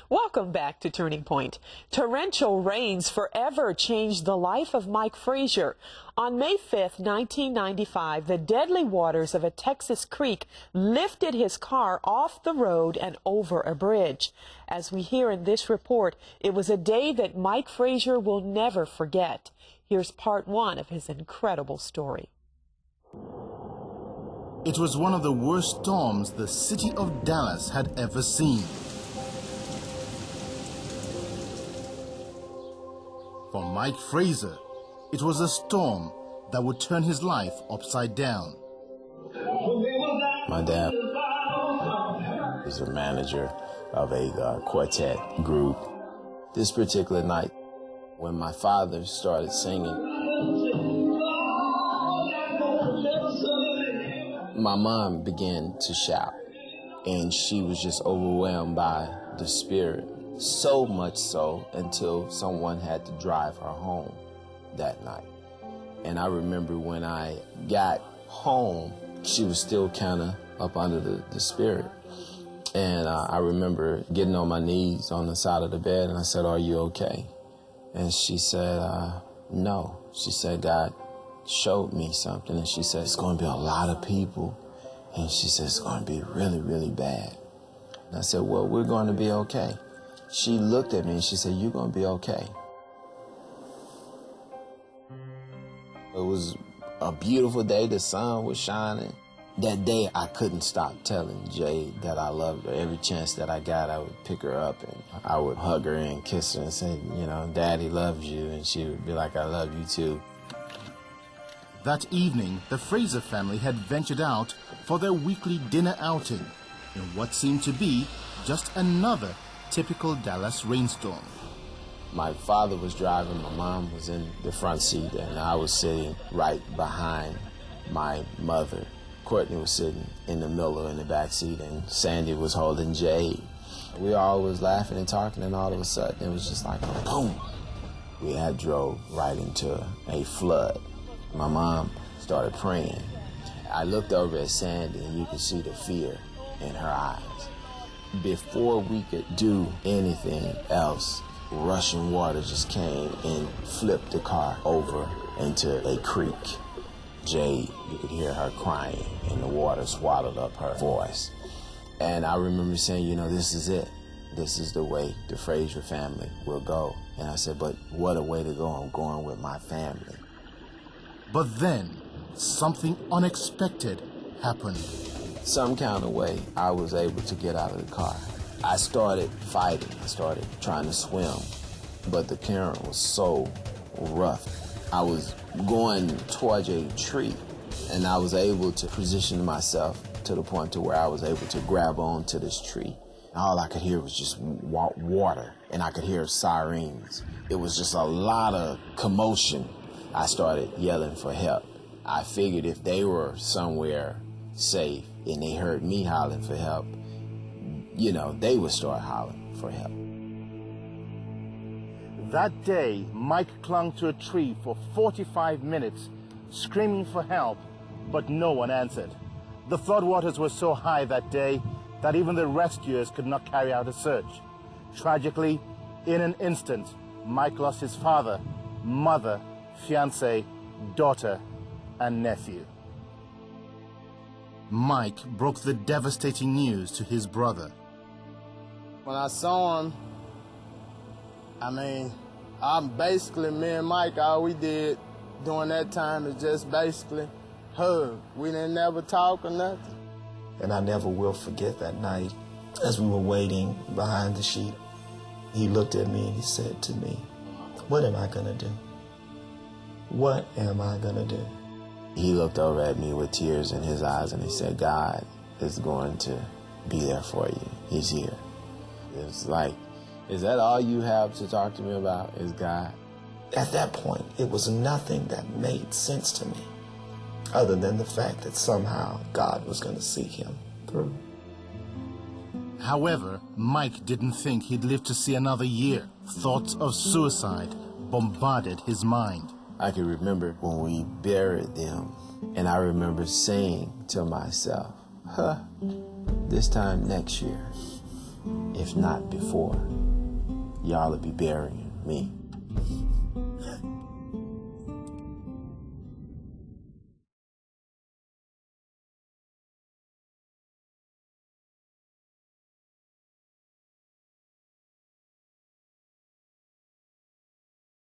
Welcome back to Turning Point. Torrential rains forever changed the life of Mike Frazier. On May 5th, 1995, the deadly waters of a Texas creek lifted his car off the road and over a bridge. As we hear in this report, it was a day that Mike Frazier will never forget. Here's part one of his incredible story. It was one of the worst storms the city of Dallas had ever seen. For Mike Frazier, it was a storm that would turn his life upside down. My dad is a manager of a quartet group. This particular night, when my father started singing, my mom began to shout, and she was just overwhelmed by the spirit. So much so until someone had to drive her home that night. And I remember when I got home, she was still kind of up under the spirit. And I remember getting on my knees on the side of the bed, and I said, "Are you okay?" And she said, "No." She said, "God showed me something." And she said, "It's going to be a lot of people." And she said, "It's going to be really, really bad." And I said, "Well, we're going to be okay." She looked at me and she said, "You're going to be okay." It was a beautiful day. The sun was shining. That day, I couldn't stop telling Jade that I loved her. Every chance that I got, I would pick her up and I would hug her and kiss her and say, "You know, Daddy loves you." And she would be like, "I love you too." That evening, the Frazier family had ventured out for their weekly dinner outing in what seemed to be just another typical Dallas rainstorm. My father was driving, my mom was in the front seat, and I was sitting right behind my mother. Courtney was sitting in the middle in the back seat, and Sandy was holding Jade. We all was laughing and talking, and all of a sudden it was just like a boom. We had drove right into a flood. My mom started praying. I looked over at Sandy, and you could see the fear in her eyes. Before we could do anything else, rushing water just came and flipped the car over into a creek. Jade, you could hear her crying, and the water swallowed up her voice. And I remember saying, "You know, this is it. This is the way the Frazier family will go." And I said, "But what a way to go. I'm going with my family." But then, something unexpected happened. Some kind of way, I was able to get out of the car. I started fighting. I started trying to swim, but the current was so rough. I was going towards a tree, and I was able to position myself to the point to where I was able to grab onto this tree. All I could hear was just water, and I could hear sirens. It was just a lot of commotion. I started yelling for help. I figured if they were somewhere safe and they heard me hollering for help, you know, they would start hollering for help. That day, Mike clung to a tree for 45 minutes, screaming for help, but no one answered. The floodwaters were so high that day that even the rescuers could not carry out a search. Tragically, in an instant, Mike lost his father, mother, fiancé, daughter, and nephew. Mike broke the devastating news to his brother. When I saw him, basically, me and Mike, all we did during that time is just basically hug. We didn't never talk or nothing. And I never will forget that night as we were waiting behind the sheet. He looked at me and he said to me, "What am I gonna do? What am I gonna do?" He looked over at me with tears in his eyes and he said, "God is going to be there for you. He's here." It's like, is that all you have to talk to me about is God? At that point, it was nothing that made sense to me other than the fact that somehow God was going to see him through. However, Mike didn't think he'd live to see another year. Thoughts of suicide bombarded his mind. I can remember when we buried them, and I remember saying to myself, this time next year, if not before, y'all will be burying me.